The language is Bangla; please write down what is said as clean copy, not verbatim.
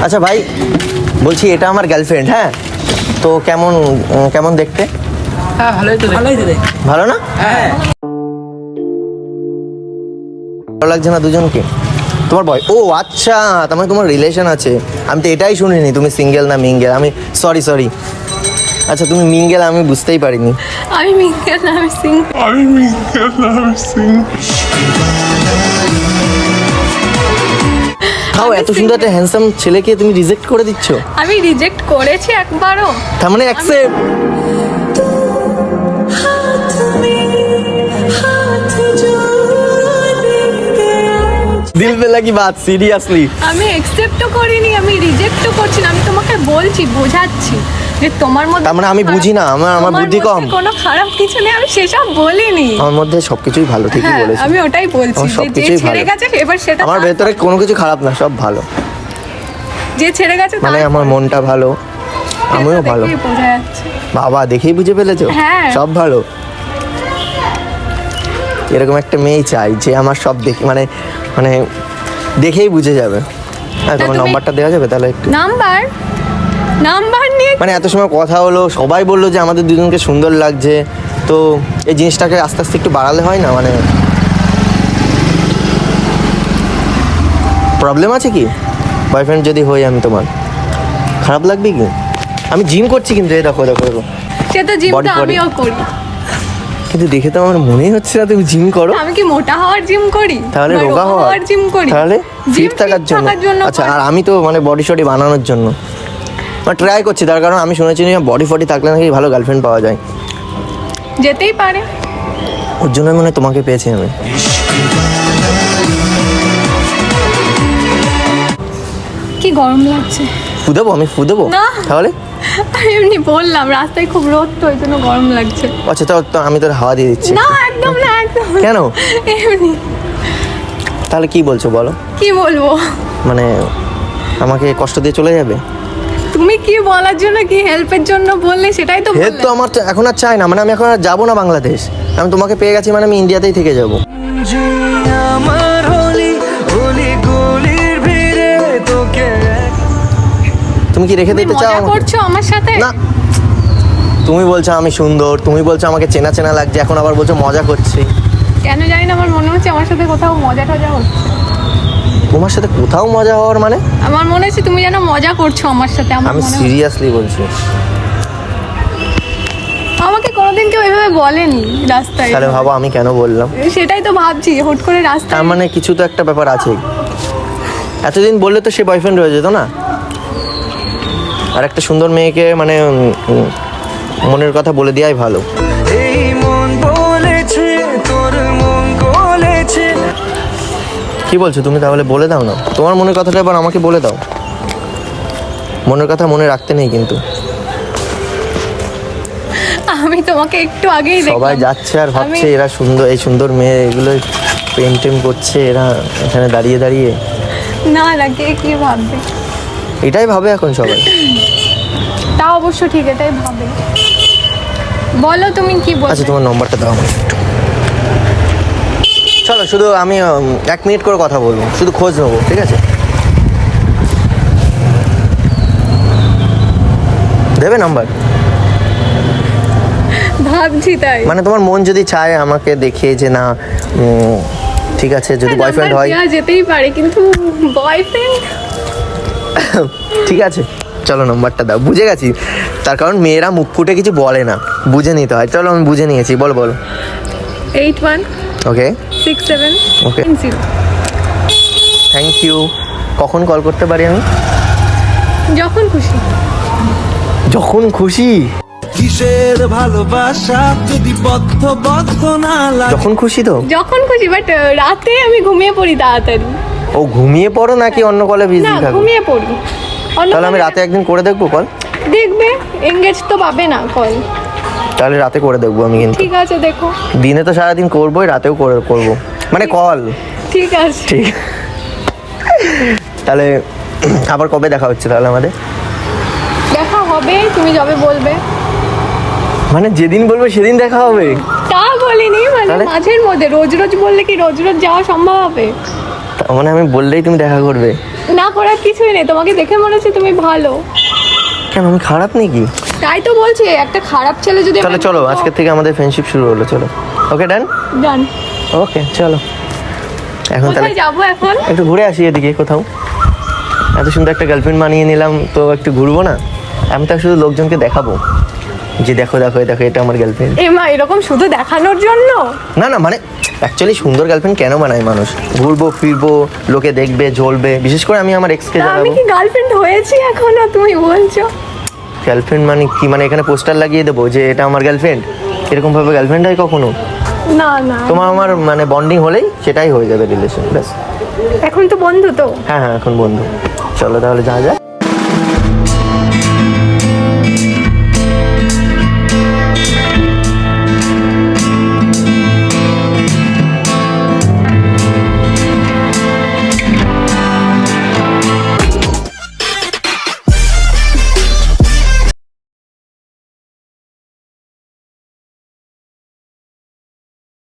আচ্ছা ভাই, বলছি এটা আমার গার্লফ্রেন্ড, হ্যাঁ, তো কেমন কেমন দেখতে? হ্যাঁ ভালোই তো দেখতে। ভালো না? হ্যাঁ ভালো লাগছে না দুজনকে? তোমার বয়, ও আচ্ছা, তার মানে তোমার রিলেশন আছে। আমি তো এটাই শুনিনি তুমি সিঙ্গেল না মিঙ্গেল। আমি সরি। আচ্ছা তুমি মিঙ্গেল, আমি বুঝতেই পারিনি। আমি মিঙ্গেল না, আমি তাও এত সুন্দর একটা হ্যান্ডসাম ছেলেকে তুমি রিজেক্ট করে দিচ্ছ? আমি রিজেক্ট করেছি একবারও। তার মানে অ্যাকসেপ্ট। দিল পে লাগি বাত, সিরিয়াসলি আমি অ্যাকসেপ্টও করিনি, আমি রিজেক্টও করছি না। আমি তোমাকে বলছি, বোঝাচ্ছি যে তোমার মধ্যে তার মানে আমি বুঝি না, আমার বুদ্ধি কম। কোনো খারাপ কিছু নেই, আমি সেসব বলিনি। আমার মধ্যে সবকিছুই ভালো, ঠিকই হ্যাঁ, বলেছি। আমি ওটাই বলছি আমার যে সবকিছুই ছেড়ে ভালো। গেছে এবার সেটা আমার ভেতরে কোনো কিছু খারাপ না, সব ভালো। যে ছেড়ে গেছে মানে আমার মনটা ভালো, আমিও ভালো। বোঝা যাচ্ছে। বাবা, দেখেই বুঝে ফেলেছো? হ্যাঁ। সব ভালো। এরকম একটা মেয়েই চাই যে আমার সব দেখে মানে মানে দেখেই বুঝে যাবে। হ্যাঁ, তোমার তুমি- নাম্বারটা দেওয়া যাবে তাহলে একটু? নাম্বার নিয়ে মানে এত সময় কথা হলো, সবাই বললো যে আমাদের দুজনকে সুন্দর লাগছে, তো এই জিনিসটাকে আস্তে আস্তে একটু বাড়ালে হয় না? মানে প্রবলেম আছে কি? বয়ফ্রেন্ড যদি হই আমি তোমার, খারাপ লাগবে কি? আমি জিম করছি কিন্তু, এই দেখো। সে তো জিম Body তো body। আমিও করি। কিন্তু দেখে তো আমার মনেই হচ্ছে না তুমি জিম করো। আমি কি মোটা হওয়ার জিম করি? তাহলে বা রোগা হওয়ার জিম করি? তাহলে Gym ফিট থাকার জন্য। আচ্ছা, আর আমি তো মানে বডি শডি বানানোর জন্য ট্রাই করছি। তার কারণ আমি শুনেছি বডি ফডি থাকলে নাকি ভালো গার্লফ্রেন্ড পাওয়া যায়। যেতেই পারে। ওর জন্য মনে হয় তোমাকে পেয়েছি আমি। কি গরম লাগছে। ফু দেবো? আমি ফু দেবো না। তাহলে? আমি এমনি বললাম, রাস্তায় খুব রোদ তো, ওই জন্য গরম লাগছে। আচ্ছা, তো আমি তোর হাওয়া দিয়ে দিচ্ছি। না একদম না, একদম না। কেন? এমনি। তাহলে কি বলছো বলো? কি বলবো? মানে আমাকে কষ্ট দিয়ে চলে যাবে? তুমি কি বলার জন্য, কি হেল্পের জন্য বললে সেটাই তো হেল্প বললে। তো আমার তো এখন আর চাই না। মানে আমি এখন আর যাবো না বাংলাদেশ। আমি তোমাকে পেয়ে গেছি, মানে আমি ইন্ডিয়াতেই থেকে যাবো। তুমি কি রেখে তুমি দিতে চাও মজা আমাকে? করছো আমার সাথে? না, তুমি বলছো আমি সুন্দর, তুমি বলছো আমাকে চেনা চেনা লাগছে, এখন আবার বলছো মজা করছি। কেন জানি না, আমার মনে হচ্ছে আমার সাথে কোথাও মজা টজা হচ্ছে। তোমার সাথে কোথাও মজা হওয়ার মানে? আমার মনে হচ্ছে তুমি যেন মজা করছো আমার সাথে। আমার আমি মনে হয়। সিরিয়াসলি বলছি। আমাকে কোনোদিন কেউ এভাবে বলেনি রাস্তায়। তাহলে ভাবো আমি কেন বললাম। সেটাই তো ভাবছি, হুট করে রাস্তায়। তার মানে কিছু তো একটা ব্যাপার আছে। এতদিন বললে তো সে বয়ফ্রেন্ড হয়ে যেত না? আর একটা সুন্দর মেয়েকে মানে মনের কথা বলে দেওয়াই ভালো। এই মন বলেছে, তোর মন বলেছে। কি বলছো তুমি? তাহলে বলে দাও না তোমার মনের কথাটা, এবার আমাকে বলে দাও। মনের কথা মনে রাখতে নেই কিন্তু। আমি তোমাকে একটু আগেই দেখলাম। সবাই যাচ্ছে আর ভাবছে এরা সুন্দর, এই সুন্দর মেয়ে, এগুলো প্রেম টেম করছে এরা এখানে দাঁড়িয়ে দাঁড়িয়ে। না না, কে কি ভাববে? এটাই ভাবে এখন সবাই। তা অবশ্য ঠিক, এটাই ভাবে। বলো তুমি কি আচ্ছা, বলছো? তোমার নম্বরটা দাও আমাকে একটু। চলো, শুধু আমি 1 মিনিট করে কথা বলবো, শুধু খোঁজ নেবো, ঠিক আছে? দেবে নাম্বার? ভাবছি তাই। মানে তোমার মন যদি চায় আমাকে দেখে যে না ঠিক আছে, যদি বয়ফ্রেন্ড হয় দেওয়া যেতেই পারে, কিন্তু বয়ফ্রেন্ড। ঠিক আছে, চলো নাম্বারটা দাও। বুঝে গেছি, তার কারণ মেয়েরা মুখ ফুটে কিছু বলে না, বুঝে নিতে হয়। চলো, আমি বুঝে নিয়েছি, বলো। 8167 ওকে, ওকে, 0। Thank you. কখন কল করতে পারি আমি? যখন খুশি। যখন খুশি? কিসের ভালোবাসা যদি বদ্ধ না লাগে? যখন খুশি তো? যখন খুশি, বাট রাতে আমি ঘুমিয়ে পড়ি তাড়াতাড়ি। ও, ঘুমিয়ে পড়ো নাকি অন্য কলে বিজি না, থাকো? ঘুমিয়ে পড়ি। তাহলে আমি রাতে একদিন করে দেখবো কল। দেখবে, এঙ্গেজ তো পাবে না কল। তাহলে রাতে করে দেখবো আমি কিন্তু। ঠিক আছে, দেখো। দিনে তো সারাদিন করবোই, রাতেও করবো, মানে কল। ঠিক আছে। ঠিক। তাহলে আবার কবে দেখা হচ্ছে তাহলে আমাদের? দেখা হবে, তুমি যবে বলবে। মানে যেদিন বলবো সেদিন দেখা হবে? তা বলিনি, মানে তাহলে? মাঝের মধ্যে। রোজ রোজ বললে কি রোজ রোজ যাওয়া সম্ভব হবে? তার মানে আমি বললেই তুমি দেখা করবে? না করার কিছুই নেই, তোমাকে দেখে মনে হচ্ছে তুমি ভালো, কেন আমি খারাপ নাকি? তাই তো বলছি একটা খারাপ ছেলে যদি তাহলে চলো আজকে থেকে আমাদের ফ্রেন্ডশিপ শুরু হলো, চলো। ওকে ডান। ডান। ওকে চলো এখন তাহলে কোথায় যাবো এখন? একটু ঘুরে আসি এদিকে কোথাও। এত সুন্দর একটা গার্লফ্রেন্ড বানিয়ে নিলাম তো একটু ঘুরবো না? আমি তো শুধু লোকজনকে দেখাবো যে দেখো দেখো দেখো এটা আমার গার্লফ্রেন্ড। মা এরকম শুধু দেখানোর জন্য? না না মানে অ্যাকচুয়ালি সুন্দর গার্লফ্রেন্ড কেন বানায় মানুষ? ঘুরবো ফিরবো, লোকে দেখবে জ্বলবে, বিশেষ করে আমি আমার এক্সকে তা আমি জানাবো। কি গার্লফ্রেন্ড হয়েছি এখনো তুমি বলছো? গার্লফ্রেন্ড মানে কি, মানে এখানে পোস্টার লাগিয়ে দেবো যে এটা আমার গার্লফ্রেন্ড? এরকম ভাবে গার্লফ্রেন্ড হয় কখনো? না না, তোমার আমার মানে বন্ডিং হলেই সেটাই হয়ে যাবে রিলেশন, ব্যাস। এখন তো বন্ধু তো। হ্যাঁ হ্যাঁ এখন বন্ধু। চলো তাহলে যা যা